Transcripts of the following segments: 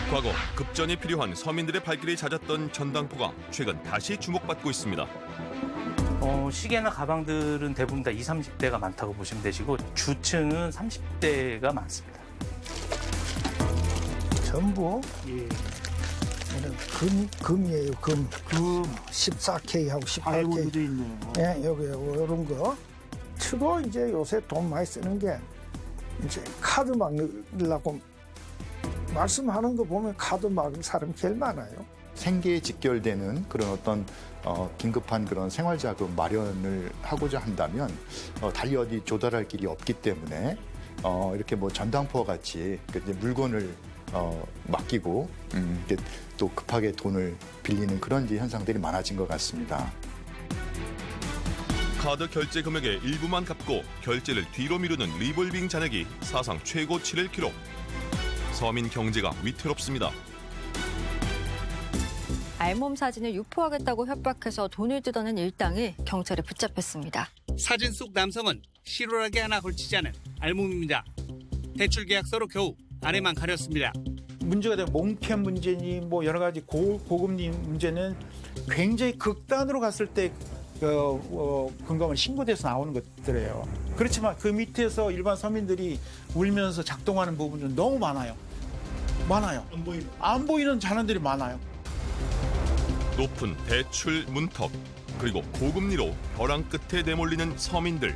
과거 급전이 필요한 서민들의 발길이 잦았던 전당포가 최근 다시 주목받고 있습니다. 시계나 가방들은 대부분 다 20, 30대가 많다고 보시면 되시고 주층은 30대가 많습니다. 전부 이런 금이에요. 금 14K하고 18K. 아이고도 있네요. 예, 여기 이런 거. 주로 이제 요새 돈 많이 쓰는 게 이제 카드 막으려고 말씀하는 거 보면 카드 막은 사람 제일 많아요. 생계에 직결되는 그런 어떤 긴급한 그런 생활자금 마련을 하고자 한다면 달리 어디 조달할 길이 없기 때문에 이렇게 뭐 전당포와 같이 이제 물건을 맡기고 이렇게 또 급하게 돈을 빌리는 그런 이제 현상들이 많아진 것 같습니다. 카드 결제 금액의 일부만 갚고 결제를 뒤로 미루는 리볼빙 잔액이 사상 최고치를 기록. 서민 경제가 위태롭습니다. 알몸 사진을 유포하겠다고 협박해서 돈을 뜯어낸 일당이 경찰에 붙잡혔습니다. 사진 속 남성은 실오라기 하나 걸치지 않은 알몸입니다. 대출 계약서로 겨우 아내만 가렸습니다. 문제가 되면 몽骗 문제니 뭐 여러 가지 고금리 문제는 굉장히 극단으로 갔을 때 금감원 신고돼서 나오는 것들이에요. 그렇지만 그 밑에서 일반 서민들이 울면서 작동하는 부분은 너무 많아요. 안 보이는 잔원들이 많아요. 높은 대출 문턱, 그리고 고금리로 벼랑 끝에 내몰리는 서민들.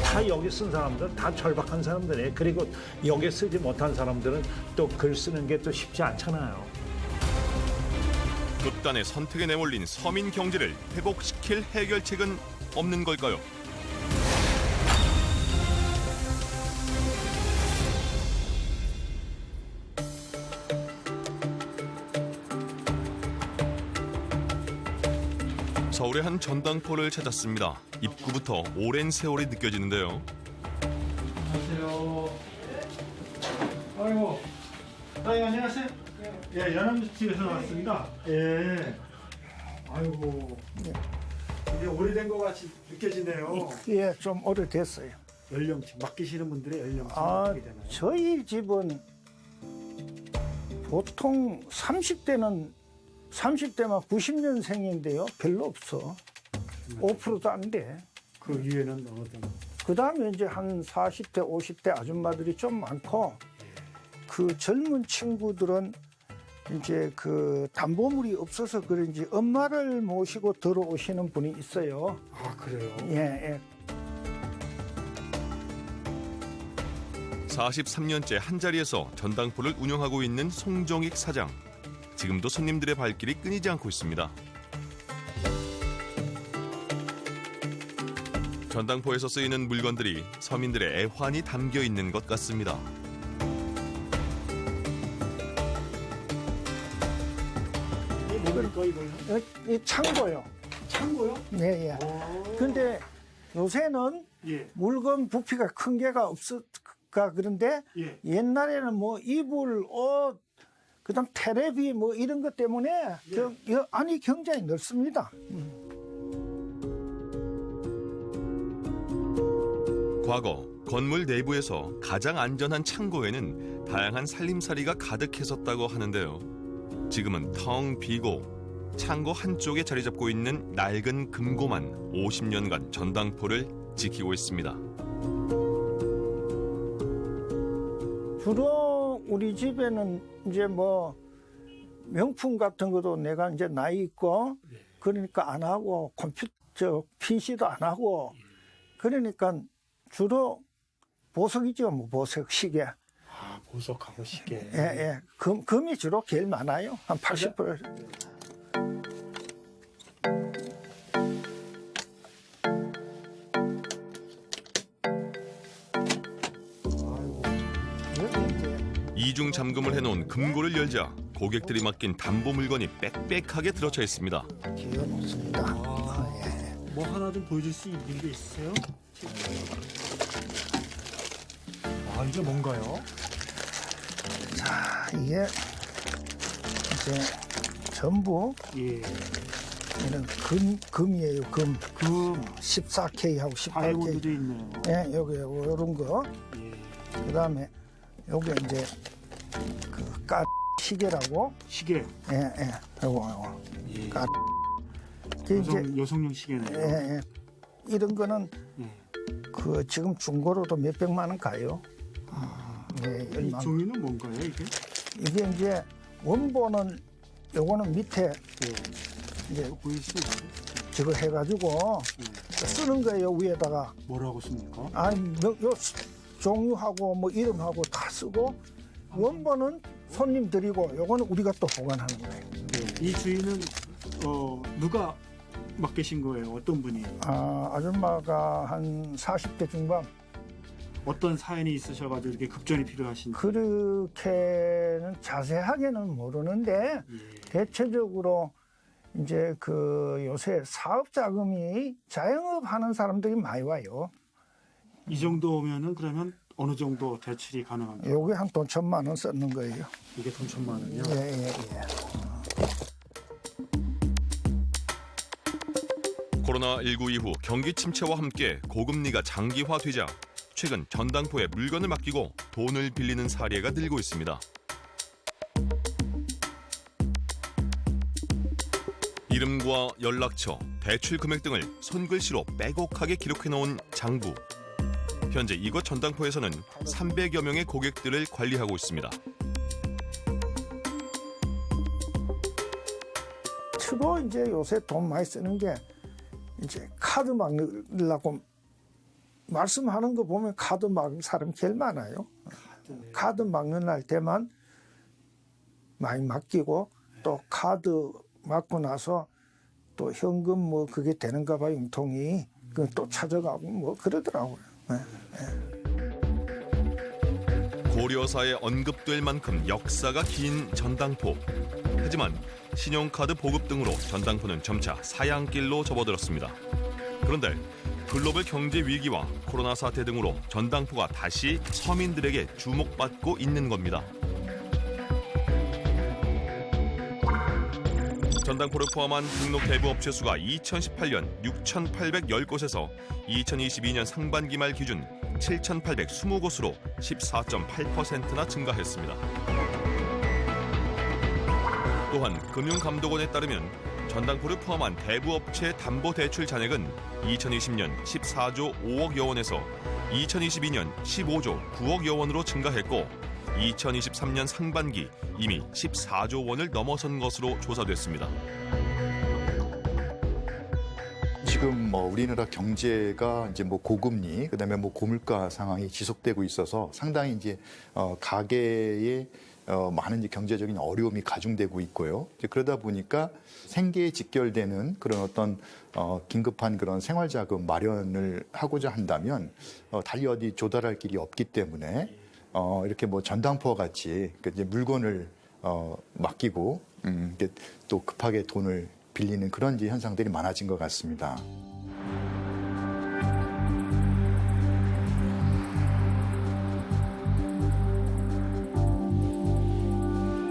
다 여기 쓴 사람들 다 절박한 사람들이에요. 그리고 여기 쓰지 못한 사람들은 또 글 쓰는 게 또 쉽지 않잖아요. 극단의 선택에 내몰린 서민 경제를 회복시킬 해결책은 없는 걸까요? 서울의 한 전당포를 찾았습니다. 입구부터 오랜 세월이 느껴지는데요. 안녕하세요. 아이고, 안녕하세요. 예, 연암집에서 왔습니다. 예. 아이고, 이게 오래된 것 같이 느껴지네요. 예, 좀 오래됐어요. 연령층, 맡기시는 분들의 연령층 어떻게 되나요? 저희 집은 보통 30대만 90년생인데요. 별로 없어. 5%도 안 돼. 그 위에는 어떤? 그 다음에 이제 한 40대, 50대 아줌마들이 좀 많고, 그 젊은 친구들은 이제 그 담보물이 없어서 그런지 엄마를 모시고 들어오시는 분이 있어요. 아, 그래요? 예. 43년째 한자리에서 전당포를 운영하고 있는 송정익 사장. 지금도 손님들의 발길이 끊이지 않고 있습니다. 전당포에서 쓰이는 물건들이 서민들의 애환이 담겨 있는 것 같습니다. 이게 뭡니까, 이거요? 이 창고요. 창고요? 예. 근데 요새는 예. 물건 부피가 큰 게가 없을까 그런데 예. 옛날에는 뭐 이불, 옷, 그다음 테레비 뭐 이런 것 때문에 안이 굉장히 넓습니다. 과거 건물 내부에서 가장 안전한 창고에는 다양한 살림살이가 가득했었다고 하는데요. 지금은 텅 비고 창고 한쪽에 자리 잡고 있는 낡은 금고만 50년간 전당포를 지키고 있습니다. 주로 우리 집에는 이제 뭐 명품 같은 것도 내가 이제 나이 있고 그러니까 안 하고 컴퓨터 PC도 안 하고 그러니까 주로 보석이죠. 뭐 보석, 시계. 아, 보석하고 시계. 예. 금이 주로 제일 많아요. 한 80%. 이중 잠금을 해놓은 금고를 열자 고객들이 맡긴 담보 물건이 빽빽하게 들어차 있습니다. 기어놓습니다. 뭐 하나 좀 보여줄 수 있는 게 있으세요? 아, 이게 뭔가요? 자, 이게 이제 전부 예. 이런 금이에요. 금 14K하고 18K. 아이고도 있네요. 예, 여기 이런 거. 예. 그다음에 요게 이제 그 시계라고. 시계. 예. 요거. 예. 이게 이제 여성용 시계네요. 예. 이런 거는 예. 그 지금 중고로도 몇백만 원 가요. 예, 이 얼마. 종이는 뭔가요, 이게? 이게 이제 원본은 요거는 밑에 이제 보일 수 있어요? 저거 해가지고 쓰는 거예요, 위에다가. 뭐라고 씁니까? 아니 요 종류하고 뭐 이름하고 다 쓰고, 원본은 손님 드리고 요거는 우리가 또 보관하는 거예요. 이 주인은 누가 맡기신 거예요? 어떤 분이? 아줌마가 한 40대 중반. 어떤 사연이 있으셔가지고 이렇게 급전이 필요하신지. 그렇게는 자세하게는 모르는데 대체적으로 이제 그 요새 사업 자금이 자영업 하는 사람들이 많이 와요. 이 정도면은 그러면 어느 정도 대출이 가능한가요? 요게 한 돈 1,000만 원 썼는 거예요. 이게 돈 1,000만 원이요? 예. 코로나19 이후 경기 침체와 함께 고금리가 장기화되자 최근 전당포에 물건을 맡기고 돈을 빌리는 사례가 늘고 있습니다. 이름과 연락처, 대출 금액 등을 손글씨로 빼곡하게 기록해놓은 장부. 현재 이곳 전당포에서는 300여 명의 고객들을 관리하고 있습니다. 주로 이제 요새 돈 많이 쓰는 게 이제 카드 막으려고 말씀하는 거 보면 카드 막는 사람 제일 많아요. 카드 막는 날 때만 많이 맡기고, 또 카드 막고 나서 또 현금 뭐 그게 되는가 봐요, 융통이. 그 또 찾아가고 뭐 그러더라고요. 고려사에 언급될 만큼 역사가 긴 전당포. 하지만 신용카드 보급 등으로 전당포는 점차 사양길로 접어들었습니다. 그런데 글로벌 경제 위기와 코로나 사태 등으로 전당포가 다시 서민들에게 주목받고 있는 겁니다. 전당포를 포함한 등록 대부 업체 수가 2018년 6,810곳에서 2022년 상반기 말 기준 7,820곳으로 14.8%나 증가했습니다. 또한 금융감독원에 따르면 전당포를 포함한 대부업체 담보대출 잔액은 2020년 14조 5억여 원에서 2022년 15조 9억여 원으로 증가했고, 2023년 상반기 이미 14조 원을 넘어선 것으로 조사됐습니다. 지금 뭐 우리나라 경제가 이제 뭐 고금리, 그다음에 뭐 고물가 상황이 지속되고 있어서 상당히 이제 가계에 많은 이제 경제적인 어려움이 가중되고 있고요. 이제 그러다 보니까 생계에 직결되는 그런 어떤 긴급한 그런 생활자금 마련을 하고자 한다면 달리 어디 조달할 길이 없기 때문에 이렇게 뭐 전당포와 같이 이제 물건을 맡기고 이렇게 또 급하게 돈을 빌리는 그런 이제 현상들이 많아진 것 같습니다.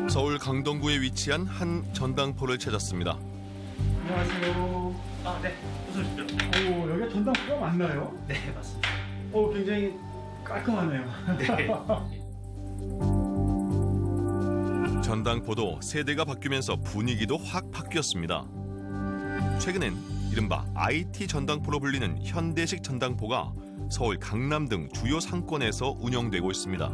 서울 강동구에 위치한 한 전당포를 찾았습니다. 안녕하세요. 네. 어서 오십시오. 오, 여기가 전당포가 맞나요? 네, 맞습니다. 굉장히 깔끔하네요. 전당포도 세대가 바뀌면서 분위기도 확 바뀌었습니다. 최근엔 이른바 IT 전당포로 불리는 현대식 전당포가 서울 강남 등 주요 상권에서 운영되고 있습니다.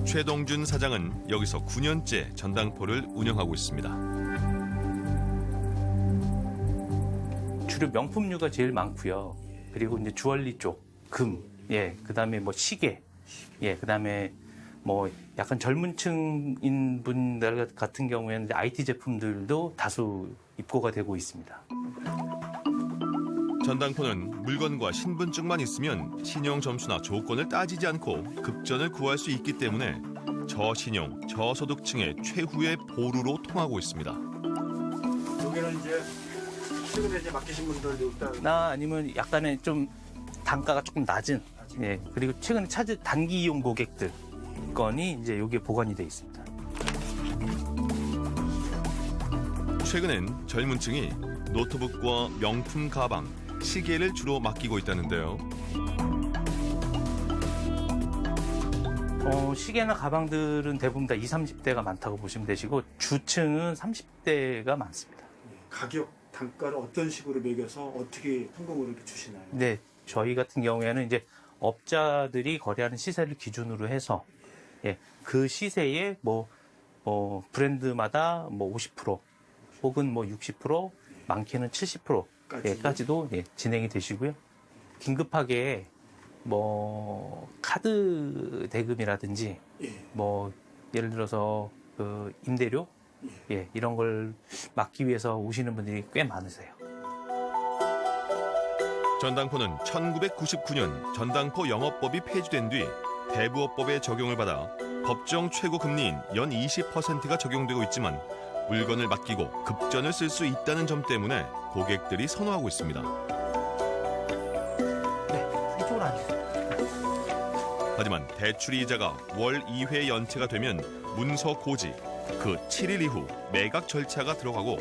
최동준 사장은 여기서 9년째 전당포를 운영하고 있습니다. 주로 명품류가 제일 많고요. 그리고 이제 주얼리 쪽, 금, 그다음에 뭐 시계, 그다음에 뭐 약간 젊은 층인 분들 같은 경우에는 IT 제품들도 다수 입고가 되고 있습니다. 전당포는 물건과 신분증만 있으면 신용 점수나 조건을 따지지 않고 급전을 구할 수 있기 때문에 저신용, 저소득층의 최후의 보루로 통하고 있습니다. 여기는 이제 최근에 이제 맡기신 분들도 있다. 나 아니면 약간의 좀 단가가 조금 낮은, 그리고 최근에 찾은 단기 이용 고객들 건이 이제 여기에 보관이 돼 있습니다. 최근엔 젊은 층이 노트북과 명품 가방, 시계를 주로 맡기고 있다는데요. 시계나 가방들은 대부분 다 20, 30대가 많다고 보시면 되시고 주층은 30대가 많습니다. 가격, 단가를 어떤 식으로 매겨서 어떻게 현금으로 이렇게 주시나요? 네, 저희 같은 경우에는 이제 업자들이 거래하는 시세를 기준으로 해서 그 시세에 브랜드마다 50% 혹은 60% 많게는 70%까지도 진행이 되시고요. 긴급하게 카드 대금이라든지 예를 들어서 그 임대료 이런 걸 막기 위해서 오시는 분들이 꽤 많으세요. 전당포는 1999년 전당포 영업법이 폐지된 뒤 대부업법의 적용을 받아 법정 최고 금리인 연 20%가 적용되고 있지만 물건을 맡기고 급전을 쓸 수 있다는 점 때문에 고객들이 선호하고 있습니다. 이쪽으로 앉으세요. 하지만 대출 이자가 월 2회 연체가 되면 문서 고지, 그 7일 이후 매각 절차가 들어가고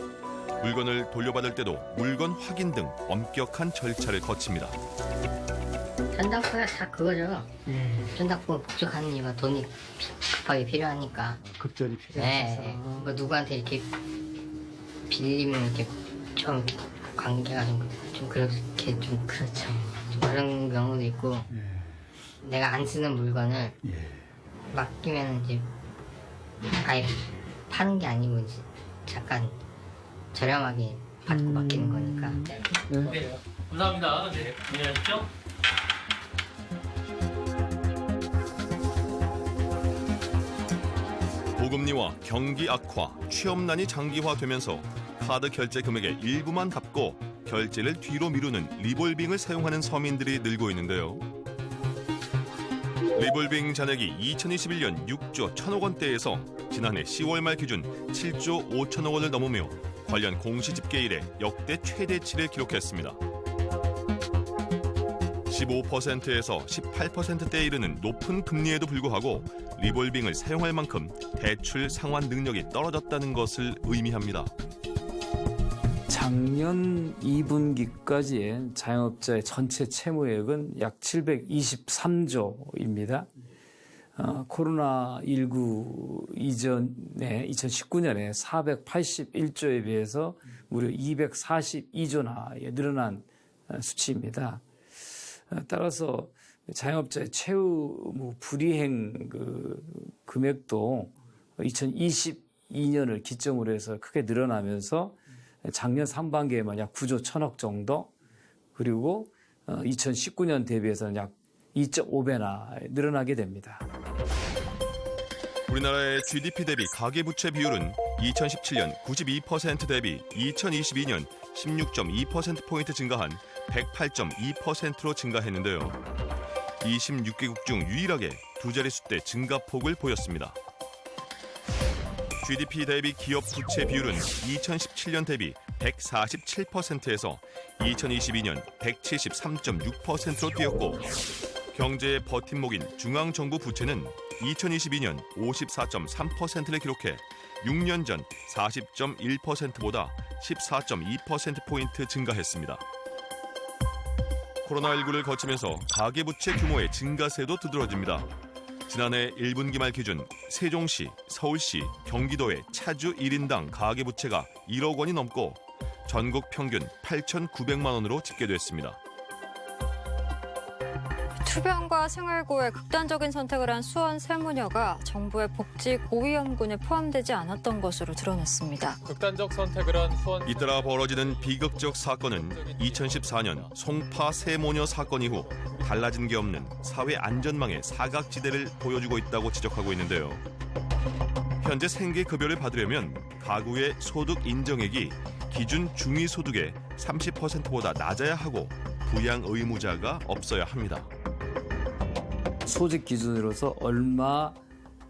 물건을 돌려받을 때도 물건 확인 등 엄격한 절차를 거칩니다. 전당포야 다 그거죠. 전당포 복잡하는 이유가 돈이 급하게 필요하니까. 급전이 네. 누구한테 이렇게 빌리면 이렇게 좀 관계가 좀 그렇게 좀 그렇죠. 좀 그런 경우도 있고 내가 안 쓰는 물건을 맡기면 이제 아예 파는 게 아니고 이제 잠깐 저렴하게 받고 맡기는 거니까. 네. 감사합니다. 네, 안녕하십시오. 고금리와 경기 악화, 취업난이 장기화되면서 카드 결제 금액의 일부만 갚고 결제를 뒤로 미루는 리볼빙을 사용하는 서민들이 늘고 있는데요. 리볼빙 잔액이 2021년 6조 1천억 원대에서 지난해 10월 말 기준 7조 5천억 원을 넘으며 관련 공시집계 이래 역대 최대치를 기록했습니다. 15%에서 18%대에 이르는 높은 금리에도 불구하고 리볼빙을 사용할 만큼 대출 상환 능력이 떨어졌다는 것을 의미합니다. 작년 2분기까지의 자영업자의 전체 채무액은 약 723조입니다. 코로나19 이전에 2019년에 481조에 비해서 무려 242조나 늘어난 수치입니다. 따라서 자영업자의 채무 불이행 금액도 2022년을 기점으로 해서 크게 늘어나면서 작년 상반기에만 약 9조 1천억 정도, 그리고 2019년 대비해서는 약 2.5배나 늘어나게 됩니다. 우리나라의 GDP 대비 가계부채 비율은 2017년 92% 대비 2022년 16.2%포인트 증가한 108.2%로 증가했는데요. 26개국 중 유일하게 두 자릿수대 증가폭을 보였습니다. GDP 대비 기업 부채 비율은 2017년 대비 147%에서 2022년 173.6%로 뛰었고 경제의 버팀목인 중앙정부 부채는 2022년 54.3%를 기록해 6년 전 40.1%보다 14.2%포인트 증가했습니다. 코로나19를 거치면서 가계부채 규모의 증가세도 두드러집니다. 지난해 1분기 말 기준 세종시, 서울시, 경기도의 차주 1인당 가계부채가 1억 원이 넘고 전국 평균 8,900만 원으로 집계됐습니다. 투병과 생활고에 극단적인 선택을 한 수원 세무녀가 정부의 복지 고위험군에 포함되지 않았던 것으로 드러났습니다. 극단적 선택을 한 수원. 잇따라 벌어지는 비극적 사건은 2014년 송파 세모녀 사건 이후 달라진 게 없는 사회 안전망의 사각지대를 보여주고 있다고 지적하고 있는데요. 현재 생계급여를 받으려면 가구의 소득 인정액이 기준 중위소득의 30%보다 낮아야 하고 부양 의무자가 없어야 합니다. 소득 기준으로서 얼마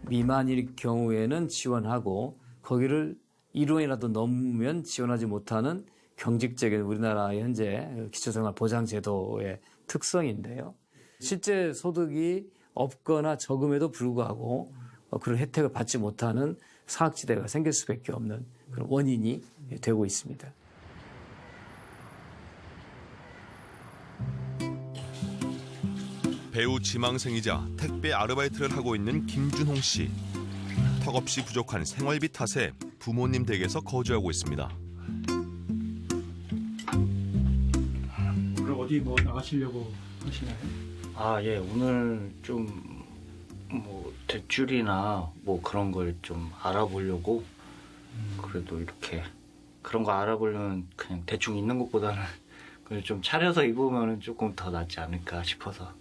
미만일 경우에는 지원하고 거기를 1원이라도 넘으면 지원하지 못하는 경직적인 우리나라의 현재 기초생활보장제도의 특성인데요. 실제 소득이 없거나 적음에도 불구하고 그런 혜택을 받지 못하는 사각지대가 생길 수밖에 없는 그런 원인이 되고 있습니다. 배우 지망생이자 택배 아르바이트를 하고 있는 김준홍 씨. 턱없이 부족한 생활비 탓에 부모님 댁에서 거주하고 있습니다. 그럼 어디 뭐 나가시려고 하시나요? 아, 예. 오늘 좀 뭐 대출이나 뭐 그런 걸 좀 알아보려고 그래도 이렇게 그런 거 알아보려면 그냥 대충 있는 것보다는 그냥 좀 차려서 입으면 조금 더 낫지 않을까 싶어서.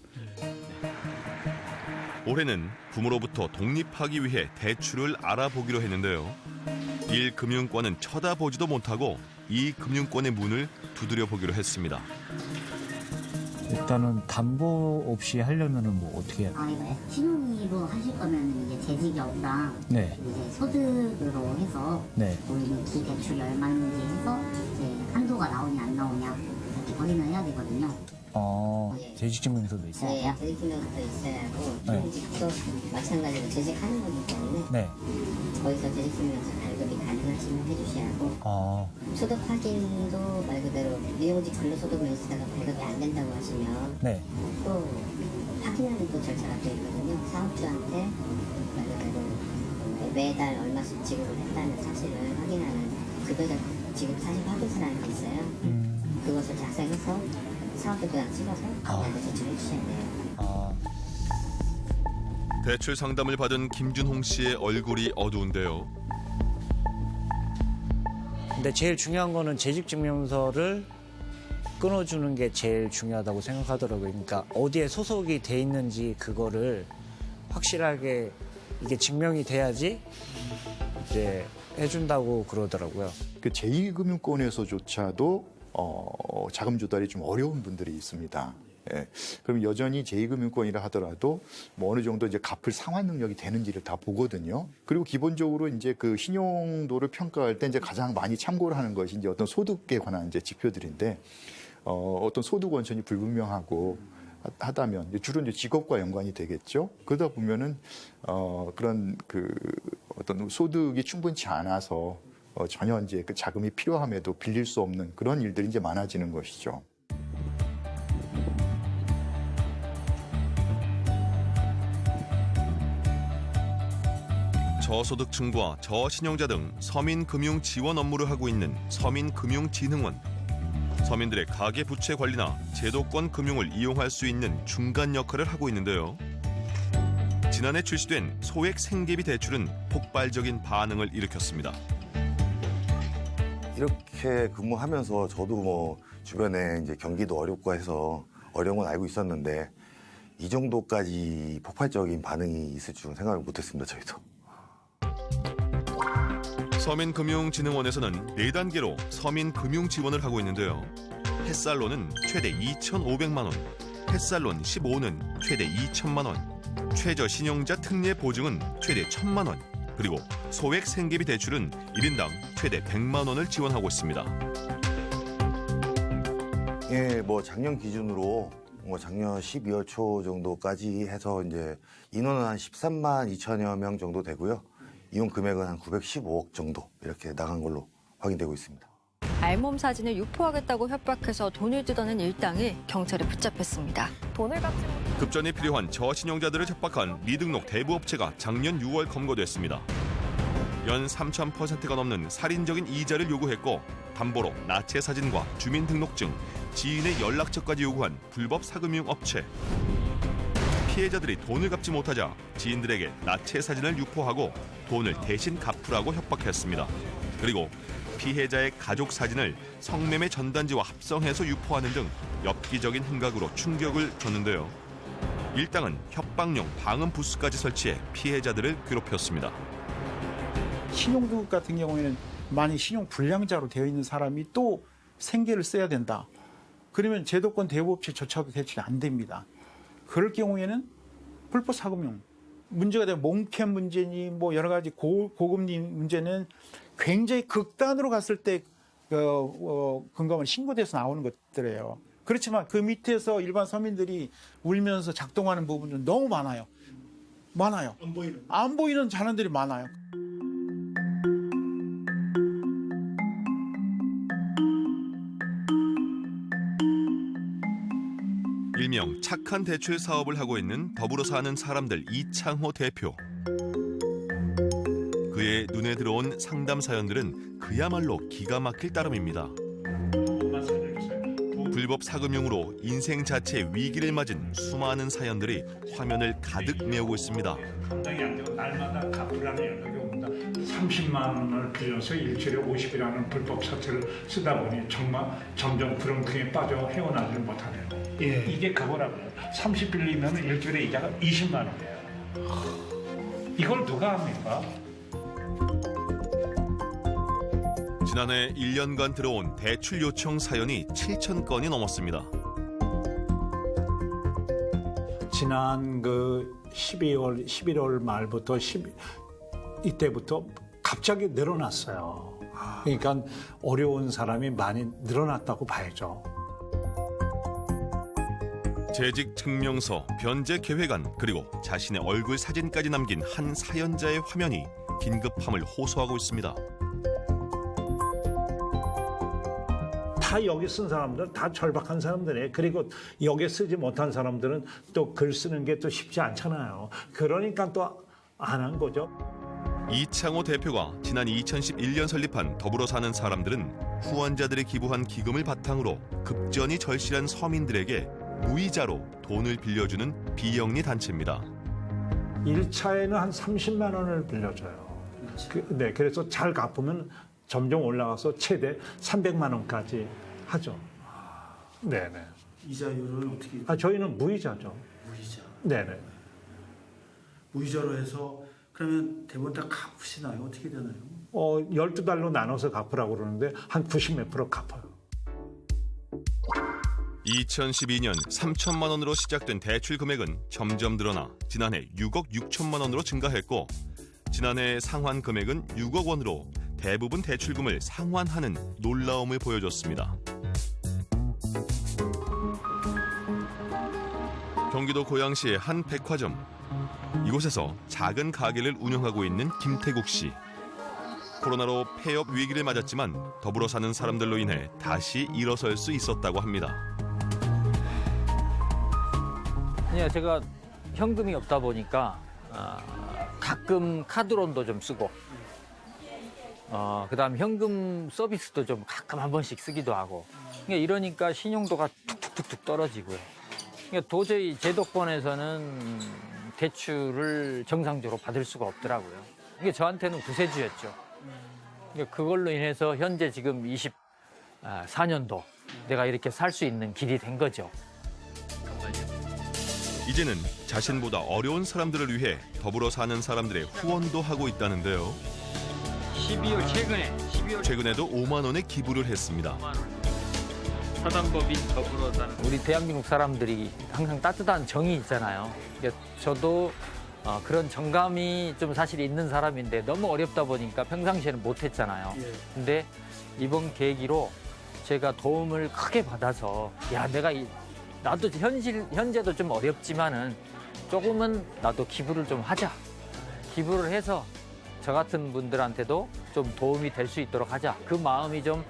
올해는 부모로부터 독립하기 위해 대출을 알아보기로 했는데요. 1금융권은 쳐다보지도 못하고 2금융권의 문을 두드려 보기로 했습니다. 일단은 담보 없이 하려면은 뭐 어떻게 해야 돼요? 이거 신혼이로 하실 거면 이제 재직업랑 네. 이제 소득으로 해서 네. 우리는 기대출이 얼마인지 해서 이제 한도가 나오냐 안 나오냐 이렇게 확인을 해야 되거든요. 재직증명서도 있어요? 네, 재직증명서도 있어야 하고 네. 취직도 마찬가지로 재직하는 거기 때문에 네. 거기서 재직증명서 발급이 가능하시면 해주셔야 하고 소득 확인도 말 그대로 미용직 근로소득을 있다가 발급이 안 된다고 하시면 네. 또 확인하는 또 절차가 또 있거든요. 사업주한테 말 그대로 매달 얼마씩 지급을 했다는 사실을 확인하는 급여자 지급 사실 확인서라는 게 있어요. 그것을 작성해서 사업자 도장 찍어서 가게한테 제출해 주셔야 돼요. 대출 상담을 받은 김준홍 씨의 얼굴이 어두운데요. 근데 제일 중요한 거는 재직증명서를 끊어주는 게 제일 중요하다고 생각하더라고요. 그러니까 어디에 소속이 돼 있는지 그거를 확실하게 이게 증명이 돼야지 이제 해준다고 그러더라고요. 그 제2금융권에서조차도 자금 조달이 좀 어려운 분들이 있습니다. 예. 그럼 여전히 제2금융권이라 하더라도 뭐 어느 정도 이제 갚을 상환 능력이 되는지를 다 보거든요. 그리고 기본적으로 이제 그 신용도를 평가할 때 이제 가장 많이 참고를 하는 것이 이제 어떤 소득에 관한 이제 지표들인데 어떤 소득 원천이 불분명하고 하다면 주로 이제 직업과 연관이 되겠죠. 그러다 보면은 그런 그 어떤 소득이 충분치 않아서 전혀 이제 그 자금이 필요함에도 빌릴 수 없는 그런 일들이 이제 많아지는 것이죠. 저소득층과 저신용자 등 서민금융 지원 업무를 하고 있는 서민금융진흥원. 서민들의 가계부채 관리나 제도권 금융을 이용할 수 있는 중간 역할을 하고 있는데요. 지난해 출시된 소액 생계비 대출은 폭발적인 반응을 일으켰습니다. 이렇게 근무하면서 저도 뭐 주변에 이제 경기도 어렵고 해서 어려운 건 알고 있었는데 이 정도까지 폭발적인 반응이 있을 줄은 생각을 못했습니다, 저희도. 서민금융진흥원에서는 4단계로 서민금융 지원을 하고 있는데요. 햇살론은 최대 2,500만 원, 햇살론 15는 최대 2천만 원, 최저신용자 특례 보증은 최대 1,000만 원, 그리고 소액 생계비 대출은 1인당 최대 100만 원을 지원하고 있습니다. 예, 뭐 작년 기준으로 작년 12월 초 정도까지 해서 이제 인원은 한 13만 2천여 명 정도 되고요. 이용 금액은 한 915억 정도 이렇게 나간 걸로 확인되고 있습니다. 알몸 사진을 유포하겠다고 협박해서 돈을 뜯어낸 일당이 경찰에 붙잡혔습니다. 돈을 갚지 못... 급전이 필요한 저신용자들을 협박한 미등록 대부업체가 작년 6월 검거됐습니다. 연 3,000%가 넘는 살인적인 이자를 요구했고 담보로 나체 사진과 주민등록증, 지인의 연락처까지 요구한 불법 사금융 업체. 피해자들이 돈을 갚지 못하자 지인들에게 나체 사진을 유포하고 돈을 대신 갚으라고 협박했습니다. 그리고 피해자의 가족 사진을 성매매 전단지와 합성해서 유포하는 등 엽기적인 행각으로 충격을 줬는데요. 일당은 협박용 방음 부스까지 설치해 피해자들을 괴롭혔습니다. 신용도둑 같은 경우에는 만약 신용 불량자로 되어 있는 사람이 또 생계를 써야 된다. 그러면 제도권 대부업체조차도 대출이 안 됩니다. 그럴 경우에는 불법 사금융 문제가 되면 몽骗 문제니 뭐 여러 가지 고금리 문제는 굉장히 극단으로 갔을 때 금감원 신고돼서 나오는 것들이에요. 그렇지만 그 밑에서 일반 서민들이 울면서 작동하는 부분은 너무 많아요. 안 보이는 잔원들이 많아요. 일명 일명 착한 대출 사업을 하고 있는 더불어 사는 사람들 이창호 대표. 그의 눈에 들어온 상담 사연들은 그야말로 기가 막힐 따름입니다. 불법 사금융으로 인생 자체의 위기를 맞은 수많은 사연들이 화면을 가득 메우고 있습니다. 감당이 안 되고 날마다 갚으라는 연락이 옵니다. 30만 원을 빌려서 일주일에 50이라는 불법 사채를 쓰다 보니 정말 점점 구렁텅이에 빠져 헤어나지를 못하네요. 이게 그거라고요. 30 빌리면 일주일에 이자가 20만 원이에요. 이걸 누가 합니까? 지난해 1년간 들어온 대출 요청 사연이 7천 건이 넘었습니다. 지난 그 11월 말부터 이때부터 갑자기 늘어났어요. 그러니까 어려운 사람이 많이 늘어났다고 봐야죠. 재직 증명서, 변제 계획안, 그리고 자신의 얼굴 사진까지 남긴 한 사연자의 화면이 긴급함을 호소하고 있습니다. 다 여기 쓴 사람들은 다 절박한 사람들이에요. 그리고 여기 쓰지 못한 사람들은 또 글 쓰는 게 또 쉽지 않잖아요. 그러니까 또 안 한 거죠. 이창호 대표가 지난 2011년 설립한 더불어 사는 사람들은 후원자들이 기부한 기금을 바탕으로 급전이 절실한 서민들에게 무이자로 돈을 빌려주는 비영리 단체입니다. 1차에는 한 30만 원을 빌려줘요. 그래서 잘 갚으면 점점 올라가서 최대 300만 원까지 하죠. 네네. 이자율은 어떻게? 저희는 무이자죠. 무이자. 네네. 무이자로 해서 그러면 대부분 다 갚으시나요? 어떻게 되나요? 12달로 나눠서 갚으라고 그러는데 한 90몇 프로 갚아요. 2012년 3천만 원으로 시작된 대출 금액은 점점 늘어나 지난해 6억 6천만 원으로 증가했고 지난해 상환 금액은 6억 원으로 대부분 대출금을 상환하는 놀라움을 보여줬습니다. 경기도 고양시의 한 백화점. 이곳에서 작은 가게를 운영하고 있는 김태국 씨. 코로나로 폐업 위기를 맞았지만 더불어 사는 사람들로 인해 다시 일어설 수 있었다고 합니다. 제가 현금이 없다 보니까 가끔 카드론도 좀 쓰고 그다음 현금 서비스도 좀 가끔 한 번씩 쓰기도 하고 이러니까 신용도가 툭툭툭툭 떨어지고요. 도저히 제도권에서는 대출을 정상적으로 받을 수가 없더라고요. 이게 저한테는 구세주였죠. 그걸로 인해서 현재 지금 24년도 내가 이렇게 살 수 있는 길이 된 거죠. 이제는 자신보다 어려운 사람들을 위해 더불어 사는 사람들의 후원도 하고 있다는데요. 최근에도 5만 원의 기부를 했습니다. 사단법인 더불어 사는 우리 대한민국 사람들이 항상 따뜻한 정이 있잖아요. 저도 그런 정감이 좀 사실 있는 사람인데 너무 어렵다 보니까 평상시에는 못했잖아요. 근데 이번 계기로 제가 도움을 크게 받아서 나도 현재도 좀 어렵지만은 조금은 나도 기부를 좀 하자. 기부를 해서 저 같은 분들한테도 좀 도움이 될 수 있도록 하자. 그 마음이 좀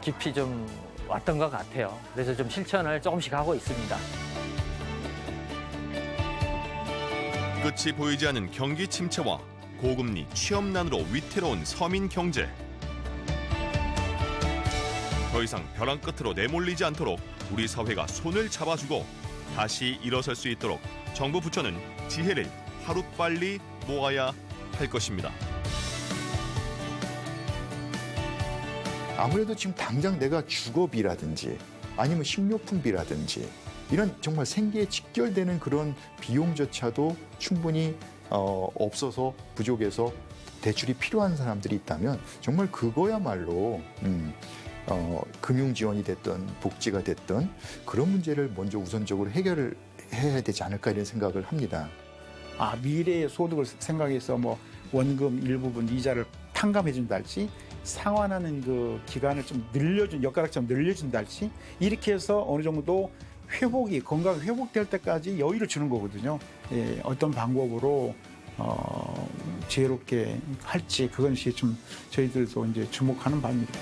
깊이 좀 왔던 것 같아요. 그래서 좀 실천을 조금씩 하고 있습니다. 끝이 보이지 않는 경기 침체와 고금리 취업난으로 위태로운 서민 경제. 더 이상 벼랑 끝으로 내몰리지 않도록 우리 사회가 손을 잡아주고 다시 일어설 수 있도록 정부 부처는 지혜를 하루빨리 모아야 할 것입니다. 아무래도 지금 당장 내가 주거비라든지 아니면 식료품비라든지 이런 정말 생계에 직결되는 그런 비용조차도 충분히 없어서 부족해서 대출이 필요한 사람들이 있다면 정말 그거야말로 금융 지원이 됐든 복지가 됐든 그런 문제를 먼저 우선적으로 해결을 해야 되지 않을까 이런 생각을 합니다. 미래의 소득을 생각해서 뭐 원금 일부분 이자를 탕감해 준달지 상환하는 그 기간을 좀 엿가락처럼 늘려준달지 이렇게 해서 어느 정도 건강 회복될 때까지 여유를 주는 거거든요. 어떤 방법으로 지혜롭게 할지 그것이 좀 저희들도 이제 주목하는 바입니다.